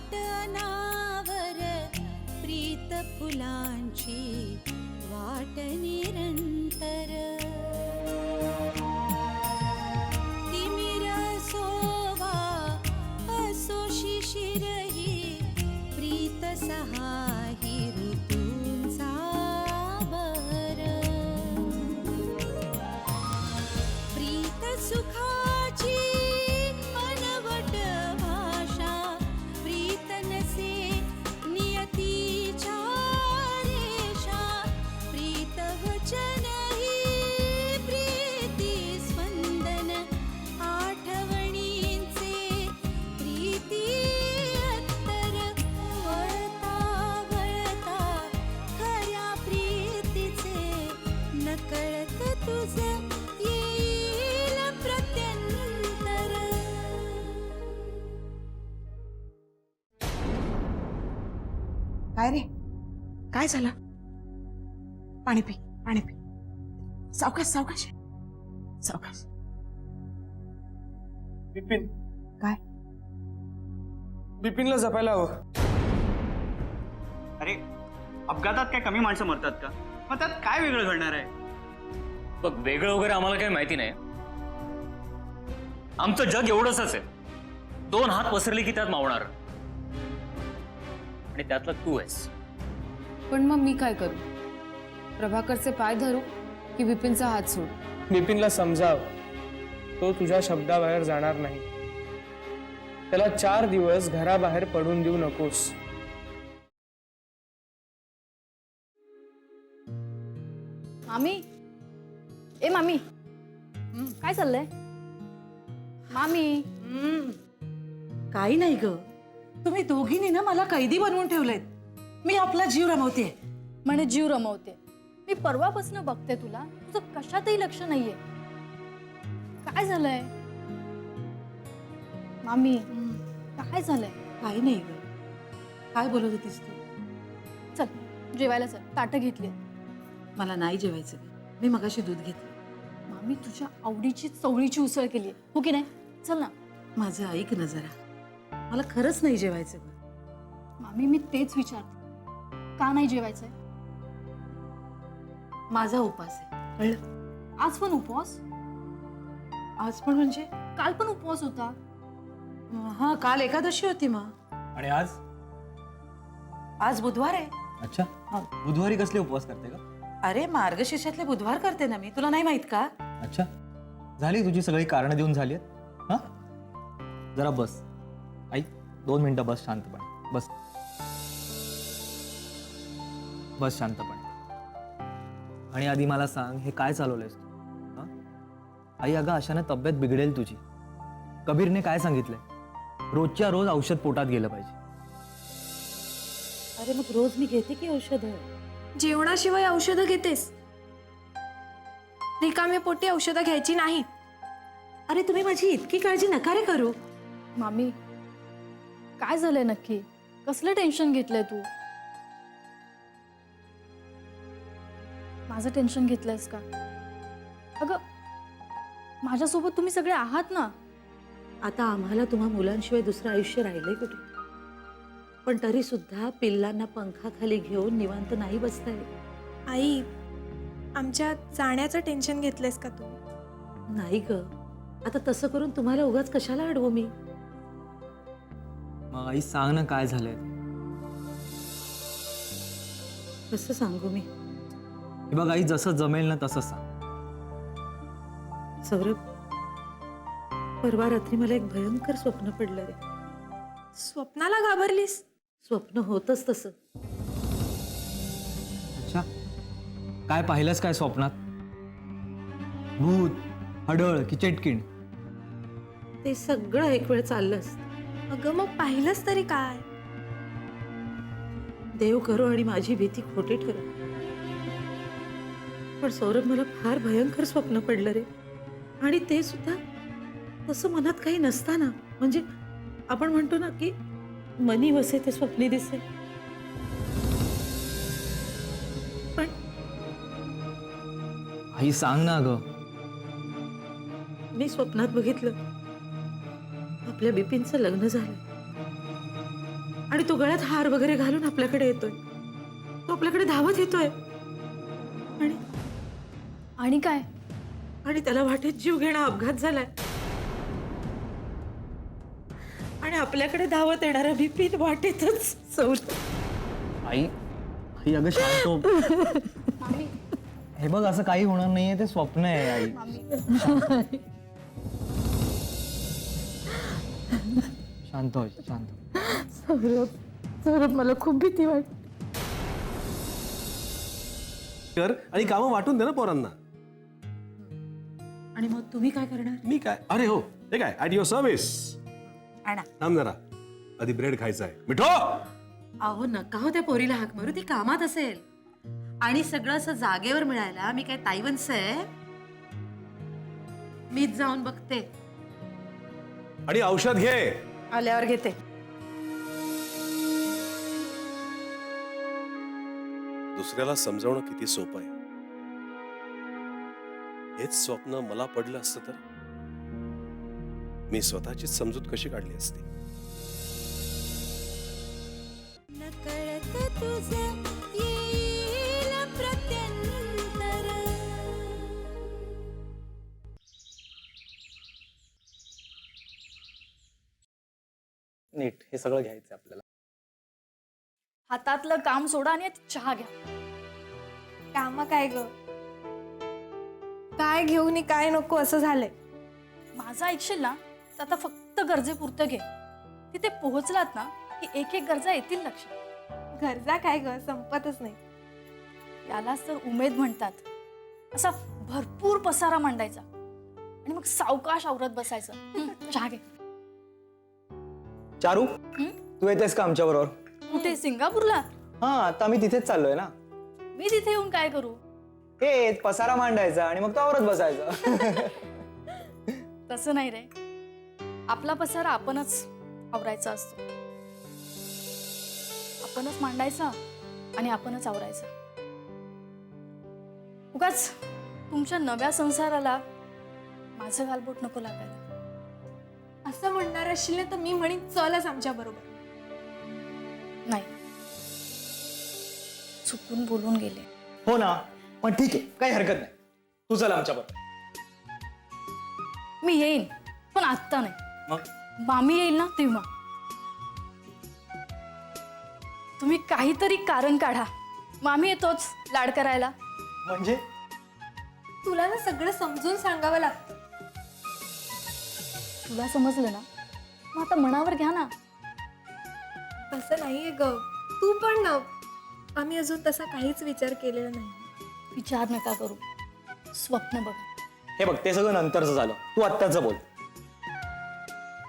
वाट अनावर प्रीत फुलांची वाट निरंतर तिमिर सोवा असो शिशिरही प्रीत सहाही ऋतूंचा बर प्रीत सुखाची अनवट भाषा प्रीत नसे नियतीच्या रेषा प्रीत वचन ही प्रीती स्पंदन आठवणींचे प्रीती अत्तर वळता वळता खऱ्या प्रीतीचे नकळत तुझे येईल प्रत्यंतर. काय रे काय झालं? पाणी पी पाणी पी. सावकाश सावकाश सावकाश. बिपिन काय? बिपिनला जपायला हवं. अरे अपघातात काय कमी माणसं मरतात का? मग त्यात काय वेगळं घडणार आहे? बघ वेगळं वगैरे आम्हाला काही माहिती नाही. आमचं जग एवढंच आहे. 2 हात पसरले की त्यात मावणार आणि त्यातला तू आहेस. पण मग मी काय करू? प्रभाकरचे पाय धरू की विपिनचा हात सोड? बिपिनला समजाव, तो तुझ्या शब्दाबाहेर जाणार नाही. त्याला 4 दिवस घराबाहेर पडून देऊ नकोस. मामी, ए मामी, काय चाललंय? मामी, काही नाही ग. तुम्ही दोघींनी ना मला कैदी बनवून ठेवलेत. मी आपला जीव रमवते. म्हणे जीव रमवते. मी परवापासून बघते तुला, तुझं कशातही लक्ष नाहीये. काय झालंय मामी? काय झालंय? काही नाही ग. काय बोलत होतीस तू? चल जेवायला चल, ताटं घेतली. मला नाही जेवायचं. मी मगाशी दूध घेतलं. मामी तुझ्या आवडीची चवळीची उसळ केली, हो की नाही? चल ना. माझं ऐक ना जरा. मला खरंच नाही जेवायचं ग. मामी मी तेच विचारते, का नाही जेवायचंय? माझा उपवास आहे, कळलं? आज पण उपवास? आज पण म्हणजे? काल पण उपवास होता. हा काल एकादशी होती. मग आणि आज? आज बुधवार आहे. अच्छा, बुधवारी कसले उपवास करते का? अरे मार्गशीर्षातले बुधवार करते ना मी. तुला नाही माहित का? अच्छा, झाली तुझी सगळी कारणं देऊन झाली आहेत. हा जरा बस. आई 2 मिनिटं बस शांतपणे. बस बस शांतपणे. आणि आधी मला सांग, हे काय चालवलंयस तू? हा आई, अगं अशाने तब्येत बिघडेल तुझी. कबीरने काय सांगितलंय? रोजच्या रोज औषध पोटात गेलं पाहिजे. अरे मग रोज मी घेते की औषध? जेवणाशिवाय औषधं घेतेस? रिकाम्या पोटी औषधं घ्यायची नाही. अरे तुम्ही माझी इतकी काळजी नका रे करू. मामी काय झालंय नक्की? कसलं टेन्शन घेतलंय तू? माझं टेन्शन घेतलंयस का? अगं माझ्यासोबत तुम्ही सगळे आहात ना. आता आम्हाला तुम्हा मुलांशिवाय दुसरं आयुष्य राहिलंय कुठे? पण तरी सुद्धा पिल्लांना पंखाखाली घेऊन निवांत नाही बसता येत. आई, आमच्या जाण्याचं टेन्शन घेतलंयस का तू? नाही ग. आता तसं करून तुम्हाला उगाच कशाला अडवू मी? मग आई सांग ना, काय झालंय? कसं सांगू मी? हे बघ आई, जसं जमेल ना तसं सांग. सौरभ, परवा रात्री मला एक भयंकर स्वप्न पडलं रे. स्वप्नाला घाबरलीस? स्वप्न होतच तसं. अच्छा, काय पाहिलंस काय स्वप्नात? भूत, हडळ की चेटकीण? ते सगळं एक वेळ चाललं असतं. अगं मग पाहिलंस तरी काय? देव करो आणि माझी भीती खोटी ठरो. पण सौरभ, मला फार भयंकर स्वप्न पडलं रे. आणि ते सुद्धा तसं मनात काही नसताना. म्हणजे आपण म्हणतो ना की मनी वसे ते स्वप्नी दिसे. पण आई सांग ना ग. मी स्वप्नात बघितलं आपल्या बिपिनचं लग्न झालं. आणि तो गळ्यात हार वगैरे घालून आपल्याकडे येतोय. तो आपल्याकडे धावत येतोय आणि आणि काय? आणि त्याला वाटेत जीव घेणा अपघात झालाय. आणि आपल्याकडे धावत येणारा बिपिन वाटेतच सौरभ. आई आई अगं शांत हो. हे बघ असं काही होणार नाहीये, ते स्वप्न आहे आई. शांत हो शांत हो. सौरभ मला खूप भीती वाटते. कर आणि कामं वाटून दे ना पोरांना. आणि मग तुम्ही काय करणार? मी काय, अरे हो हे काय, ॲट युअर सर्व्हिस. आणा. थांब जरा, आधी ब्रेड खायचा आहे. मिठो, अहो नका हो त्या पोरीला हाक मारू, ती कामात असेल. आणि सगळं असं जागेवर मिळायला मी काय ताईवंस आहे? मीच जाऊन बघते. आणि औषध घे. आल्यावर घेते. दुसऱ्याला समजावणं किती सोपं आहे. हेच स्वप्न मला पडलं असतं तर मी स्वतःचीच समजूत कशी काढली असती. नकळत तुझं येईल प्रत्यंतर. नीट हे सगळं घ्यायचं आपल्याला. हातातलं काम सोडा आणि चहा घ्या. कामं काय ग, काय घेऊ नि काय नको असं झालंय. माझं ऐकशील ना तर आता फक्त गरजेपुरतं घे. तिथे पोहोचलात ना की एक एक गरजा येतील लक्षात. गरजा काय ग, संपतच नाही. यालाच तर उमेद म्हणतात. असा भरपूर पसारा मांडायचा आणि मग सावकाश आवरत बसायचं. चहा घे. चारू तू येतेस का आमच्या बरोबर? कुठे, सिंगापूरला? हा आता मी तिथेच चाललोय ना. मी तिथे येऊन काय करू? हे पसारा मांडायचा आणि मग तो आवरत बसायचं. तसं नाही रे, आपला पसारा आपणच आवरायचा असतो. आपणच मांडायचा आणि आपणच आवरायचा. उगाच तुमच्या नव्या संसाराला माझं गालबोट नको लागायला. असं म्हणणार असशील तर मी म्हणीन चलच आमच्या बरोबर. नाही, चुकून बोलून गेले. हो ना, पण ठीक आहे, काही हरकत नाही. तू चल आमच्या बरोबर. मी येईन पण आत्ता नाही. मग मामी येईल ना तेव्हा. तुम्ही काहीतरी कारण काढा. मामी येतोच लाड करायला. म्हणजे तुला ना सगळं समजून सांगावं लागतं. तुला समजलं ना, मग आता मनावर घ्या ना. तसं नाहीये ग, तू पण ना. आम्ही अजून तसा काहीच विचार केलेला नाही. विचार नका करू, स्वप्न बघा. हे बघ ते सगळं नंतरचं झालं, तू आत्ताचं बोल.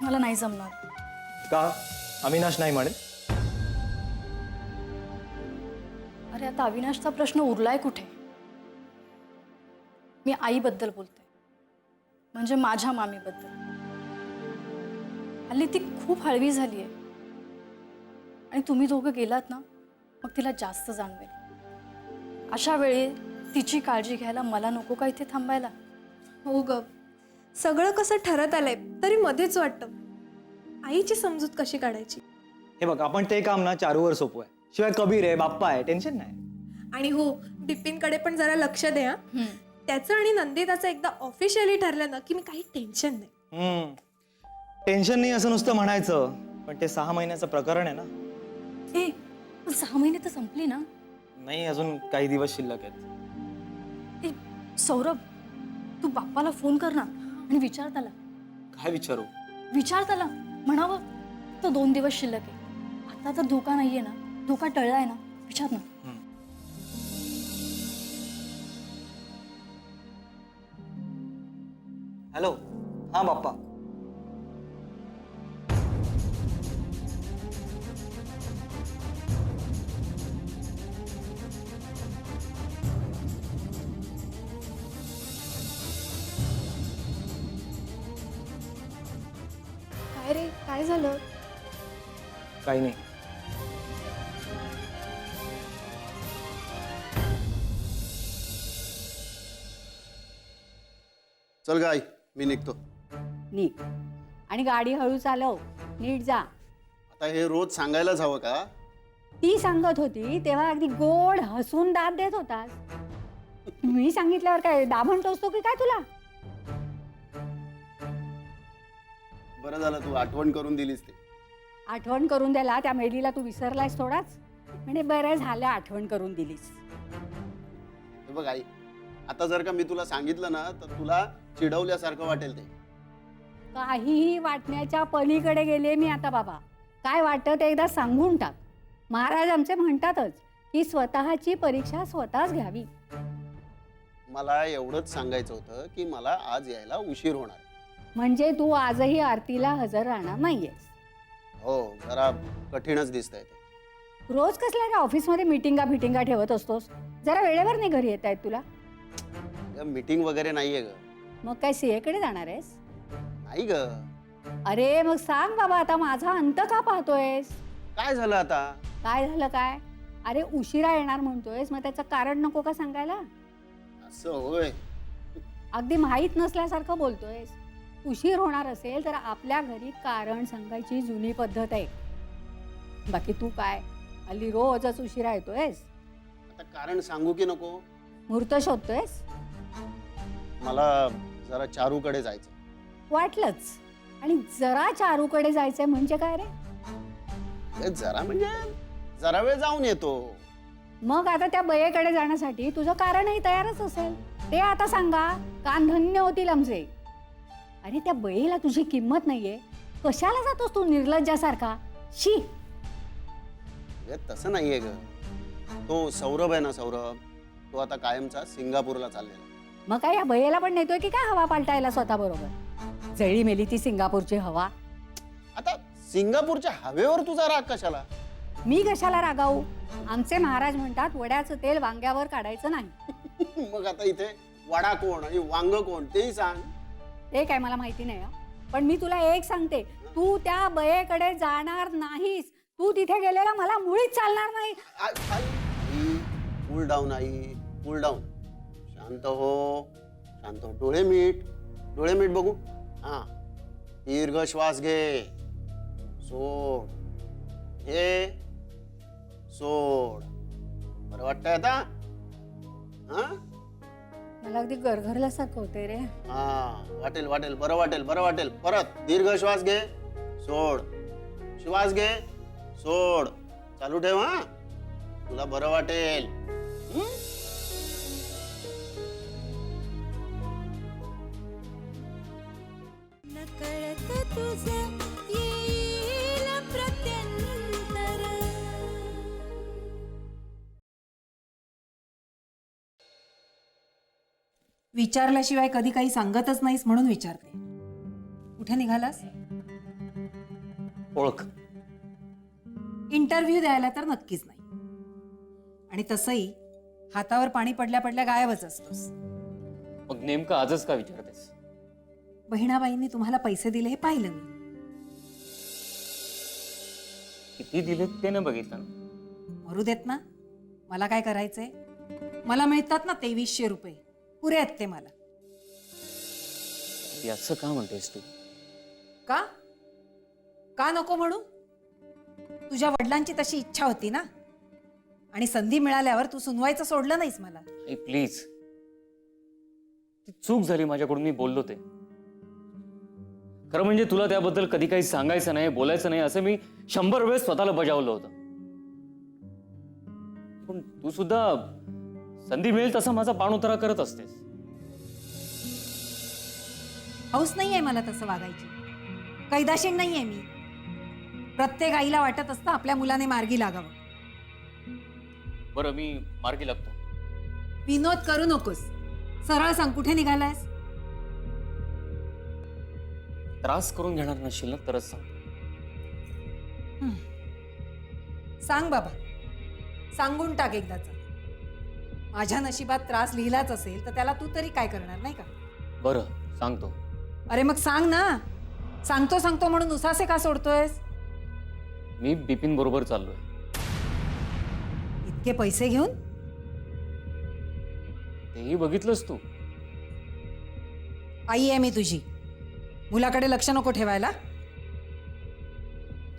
मला नाही जमणार. का? अविनाश नाही म्हणेल? अरे आता अविनाशचा प्रश्न उरलाय कुठे? मी आईबद्दल बोलते, म्हणजे माझ्या मामीबद्दल. हल्ली ती खूप हळवी झाली आहे आणि तुम्ही दोघं गेलात ना मग तिला जास्त जाणवेल. अशा वेळी तिची काळजी घ्यायला मला नको का इथे थांबायला? हो ग, सगळं कसं ठरत आलंय तरी मध्येच वाटतं आईची समजूत कशी काढायची. हे बघ आपण ते काम ना चारूवर सोपवूय. शिवाय कबीर आहे, बाप्पा आहे, टेन्शन नाही. आणि हो, बिपिनकडे पण जरा लक्ष द्या. त्याचं आणि नंदिताचं एकदा ऑफिशियली ठरलं ना की मी काही टेन्शन नाही. टेन्शन नाही असं नुसतं म्हणायचं, पण ते 6 महिन्याचं प्रकरण आहे ना. ए, पण 6 महिने तर संपली ना. नाही, अजून काही दिवस शिल्लक आहेत. ए सौरभ, तू बाप्पाला फोन कर ना आणि विचार त्याला. काय विचारू? विचार त्याला, म्हणावं तो 2 दिवस शिल्लक आहे. आता तर धोका नाहीये ना, धोका टळलाय ना. विचार ना. हॅलो, हा बाप्पा. काय रे, काय झालं? काही नाही. चल गाय, मी निघतो. नीट आणि गाडी हळू चालव, नीट जा. आता हे रोज सांगायलाच हवं का? ती सांगत होती तेव्हा अगदी गोड हसून दाद देत होतास. मी सांगितल्यावर काय दाभण टोचतो की काय तुला? बरं झालं तू आठवण करून दिलीस ते. आठवण करून द्यायला त्या मेलीला तू विसरलायस थोडाच. म्हणजे बरं झालं आठवण करून दिलीस. हे बघ आई, आता जर का मी तुला सांगितलं ना तर तुला चिडवल्यासारखं वाटेल ते. काहीही वाटण्याच्या पलीकडे गेले मी आता बाबा. काय वाटतं ते एकदा सांगून टाक. महाराज आमचे म्हणतातच की स्वतःची परीक्षा स्वतःच घ्यावी. मला एवढंच सांगायचं होतं की मला आज यायला उशीर होणार. म्हणजे तू आजही आरतीला हजर राहणार नाहीयेस. हो, जरा कठीणच दिसतंय ते. रोज कसल्या काय ऑफिसमध्ये मिटिंगा ठेवत असतोस? जरा वेळेवर नाही घरी येत आहेत तुला? मीटिंग वगैरे नाहीये ग. मग काय सीए कडे जाणार आहेस? नाही ग. अरे मग सांग बाबा, आता माझा अंत का पाहतोयस? काय झालं आता? काय झालं काय? अरे उशिरा येणार म्हणतोयस, मग त्याचं कारण नको का सांगायला? असं होय? अगदी माहीत नसल्यासारखं बोलतोयस. उशीर होणार असेल तर आपल्या घरी कारण सांगायची जुनी पद्धत आहे. बाकी तू काय हल्ली रोजच उशिरा येतोयस? आता कारण सांगू की नको? मुहूर्त शोधतोयस? मला जरा चारूकडे जायचं. वाटलंच. आणि जरा चारूकडे जायचंय म्हणजे काय रे? जरा म्हणजे जरा वेळ जाऊन येतो. मग आता त्या बयेकडे जाण्यासाठी तुझं कारणही तयारच असेल. ते आता सांगा, कान धन्य होतील आमचे. अरे त्या बयेला तुझी किंमत नाहीये, कशाला जातोस तू निर्लज्जासारखा? शी. तसं नाहीये ग. तो सौरभ आहे ना, सौरभ, तो आता कायमचा सिंगापूरला चाललेला. मग काय या बयेला पण नेतोय की काय हवा पालटायला स्वतः बरोबर? जळी मेली ती सिंगापूरची हवा. आता सिंगापूरच्या हवेवर तुझा राग कशाला? मी कशाला रागावू? आमचे महाराज म्हणतात वड्याचं तेल वांग्यावर काढायचं नाही. मग आता इथे वडा कोण आणि वांग कोण तेही सांग. ते काय मला माहिती नाही. पण मी तुला एक सांगते, तू त्या बयेकडे जाणार नाहीस. तू तिथे गेलेला मला मुळीच चालणार नाही. कूल डाऊन आई, कूल डाऊन. शांत हो, शांत हो. डोळे मीट, डोळे मीट बघू. हा, दीर्घ श्वास घे, सोड, घे, सोड. बरं वाटतंय आता? हा, मला अगदी गरगरल्यासारखं होतंय रे. हा, वाटेल वाटेल, बरं वाटेल, बरं वाटेल. परत दीर्घ श्वास घे, सोड, श्वास घे, सोड. चालू ठेव. हा, तुला बरं वाटेल. नकळत तुझं येईल प्रत्यंतर. विचारल्याशिवाय कधी काही सांगतच नाहीस म्हणून विचारते. कुठे निघालास? ओळख. इंटरव्ह्यू द्यायला तर नक्कीच नाही. आणि तसंही हातावर पाणी पडल्या पडल्या गायबच असतोस. मग नेमकं आजच का विचारतेस? बहिणाबाईंनी तुम्हाला पैसे दिले हे पाहिलं मी. किती दिलेत ते न बघितलं ना. मरू देत ना. मला काय करायचंय? मला मिळतात ना 2300 रुपये. पुरे आहेत ते मला. याचं का म्हणतेस तू? का? का नको म्हणू? तुझ्या वडिलांची तशी इच्छा होती ना. आणि संधी मिळाल्यावर तू सुनवायचं सोडलं नाहीस मला. प्लीज, ती चूक झाली माझ्याकडून. मी बोललो ते खरं. म्हणजे तुला त्याबद्दल कधी काही सांगायचं नाही, बोलायचं नाही असं मी 100 वेळेस स्वतःला बजावलं होतं. पण तू सुद्धा संधी मिळेल तसा माझा पाणउतारा करत असतेस. हौस नाहीये मला तसं वागायची. कैदाशीण नाहीये मी. प्रत्येक आईला वाटत असतं आपल्या मुलाने मार्गी लागावं. बरं, मी मार्गी लागतो. विनोद करू नकोस. सरळ सांग, कुठे निघालायस? त्रास करून घेणार नसशील ना तरच सांग. सांग बाबा, सांगून टाक एकदाच. माझ्या नशिबात त्रास लिहिलाच असेल तर त्याला तू तरी काय करणार, नाही का? बरं, सांगतो. अरे मग सांग ना. सांगतो सांगतो म्हणून उसासे का सोडतोयस? मी बिपिन बरोबर चाललोय. इतके पैसे घेऊन? तेही बघितलंस तू. आई आहे मी तुझी. मुलाकडे लक्ष नको ठेवायला.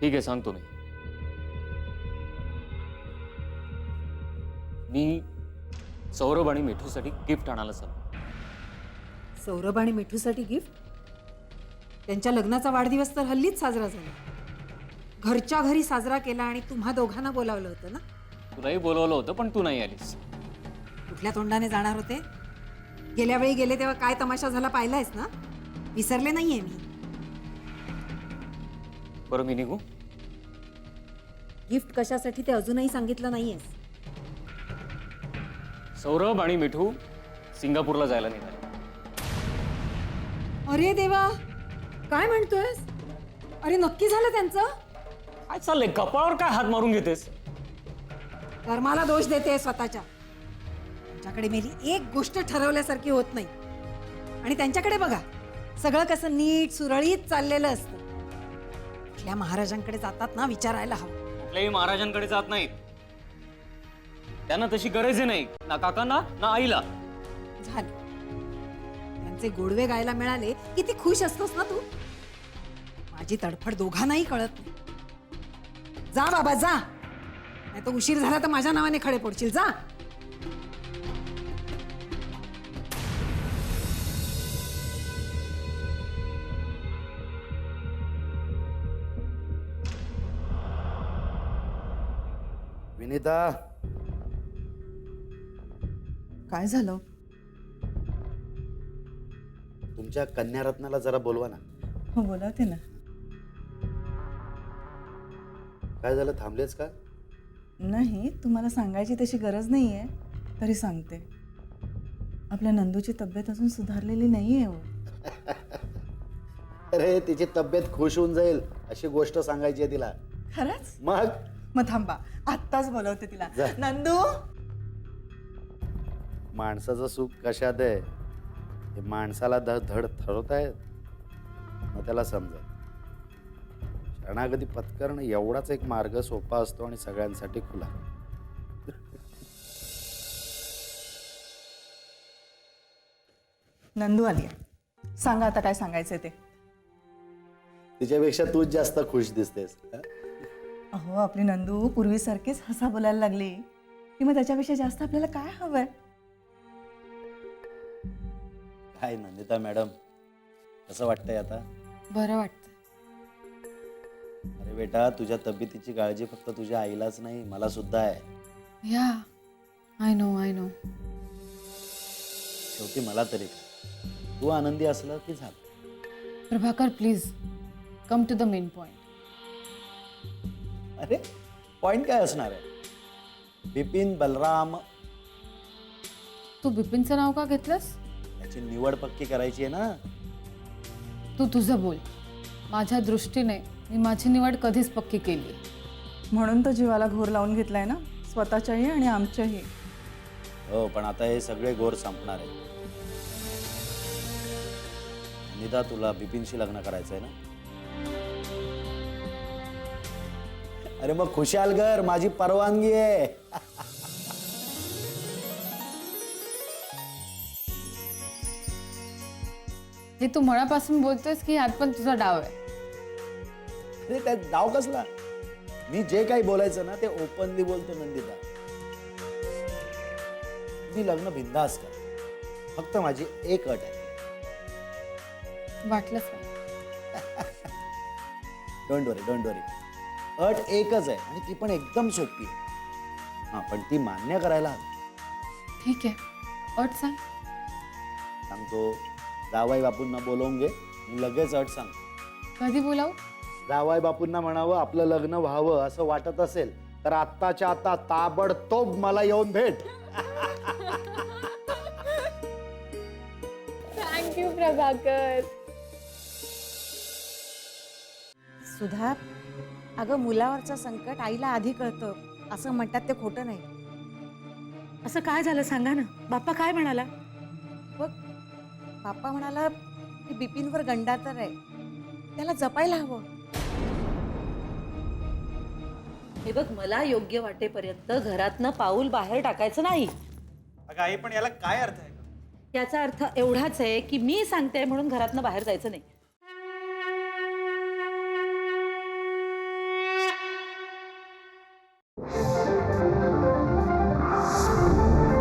ठीक आहे, सांगतो मी. मी सौरभ आणि मिठूसाठी गिफ्ट आणायला चाललो. सौरभ आणि मिठूसाठी गिफ्ट? त्यांच्या लग्नाचा वाढदिवस तर हल्लीच साजरा झाला. घरच्या घरी साजरा केला आणि तुम्हा दोघांना बोलावलं होतं ना. तुलाही बोलवलं होतं पण तू नाही आलीस. कुठल्या तोंडाने जाणार होते? गेल्या वेळी गेले तेव्हा काय तमाशा झाला पाहिलायस ना. विसरले नाहीये मी. बरं मी निघू? गिफ्ट कशासाठी ते अजूनही सांगितलं नाहीयेस. सौरभ आणि मिठू सिंगापूरला जायला निघाले. अरे देवा, काय म्हणतोयस? अरे नक्की झालं त्यांचं? काय चाललंय? कपाळावर काय हात मारून घेतेस? कर्माला दोष देते स्वतःच्या. त्यांच्याकडे मेली एक गोष्ट ठरवल्यासारखी होत नाही. आणि त्यांच्याकडे बघा, सगळं कसं नीट सुरळीत चाललेलं असतं. कुठल्या महाराजांकडे जातात ना विचारायला हवं. कुठल्याही महाराजांकडे जात नाहीत. त्यांना तशी गरज नाही, ना काकांना ना आईला. झालं, त्यांचे गोडवे गायला मिळाले किती खुश असतोस ना तू. माझी तडफड दोघांनाही कळत नाही. जा बाबा जा, नाही तर उशीर झाला तर माझ्या नावाने खडे पडशील. जा. विनीता, काय झालं? तुमच्या कन्यारत्नाला जरा बोलवा ना. हो बोलावते ना. काय झालं, थांबलेच का? नाही, तुम्हाला सांगायची तशी गरज नाही आहे, तरी सांगते. आपल्या नंदूची तब्येत अजून सुधारलेली नाही आहे. हो, अरे तिची तब्येत खुश होऊन जाईल अशी गोष्ट सांगायची आहे तिला. खरंच? मग थांबा, आत्ताच बोलवते तिला. जा. नंदू. माणसाचं सुख कशात आहे हे माणसाला धड ठरवतायत मग त्याला समजा. शरणागती पत्करणं एवढाच एक मार्ग सोपा असतो आणि सगळ्यांसाठी खुला. नंदू आली. सांगा आता काय सांगायचंय ते. तिच्यापेक्षा तूच जास्त खुश दिसतेस. अहो, आपली नंदू पूर्वीसारखीच हसा बोलायला लागली की मग त्याच्यापेक्षा जास्त आपल्याला काय हवंय? काय नंदिता मॅडम, कसं वाटतंय आता? बरं वाटतं. अरे बेटा, तुझ्या तब्येतीची काळजी फक्त तुझ्या आईलाच नाही, मला सुद्धा आहे. या आय नो. शेवटी मला तरी काय, तू आनंदी असलं की झालं. Prabhakar please come to the main point. अरे पॉइंट काय असणार आहे? बिपिन बलराम, तू बिपिनचं नाव का घेतलंस? त्याची निवड पक्की करायची आहे ना. तू तुझं बोल. माझ्या दृष्टीने मी माझी निवड कधीच पक्की केली. म्हणून तर जीवाला घोर लावून घेतलाय ना, स्वतःच्याही आणि आमच्याही. हो, पण आता हे सगळे घोर संपणार आहे. निदा, तुला बिपिनशी लग्न करायचंय ना? अरे मग खुशाल घर, माझी परवानगी आहे. हे तू मनापासून बोलतोयस की यात पण तुझा डाव आहे? अरे त्यात डाव कसला? मी जे काही बोलायचं ना ते ओपनली बोलतो नंदिता. मी लग्न बिंदास कर, फक्त माझी एक अट आहे. वाटलंच नाही. डोंट वरी. अट एकच आहे आणि ती पण एकदम सोपी आहे. हा, पण ती मान्य करायला हवी. ठीक आहे, अट सांग. सांगतो, जावाई बापूंना बोलवून घे, मी लगेच अट सांग. कधी बोलावू? जावाई बापूंना म्हणावं आपलं लग्न व्हावं असं वाटत असेल तर आत्ताच्या आता ताबडतोब मला येऊन भेट. थँक्यू प्रभाकर. सुधा, अगं मुलावरचं संकट आईला आधी कळतं असं म्हणतात ते खोटं नाही. असं काय झालं सांगा ना. बाप्पा काय म्हणाला? बघ, बाप्पा म्हणाला की बिपिनवर गंडातर आहे, त्याला जपायला हवं. हे बघ, मला योग्य वाटेपर्यंत घरातनं पाऊल बाहेर टाकायचं नाही. अगं आई, पण याला काय अर्थ आहे? याचा अर्थ एवढाच आहे की मी सांगते म्हणून घरातनं बाहेर जायचं नाही. आहे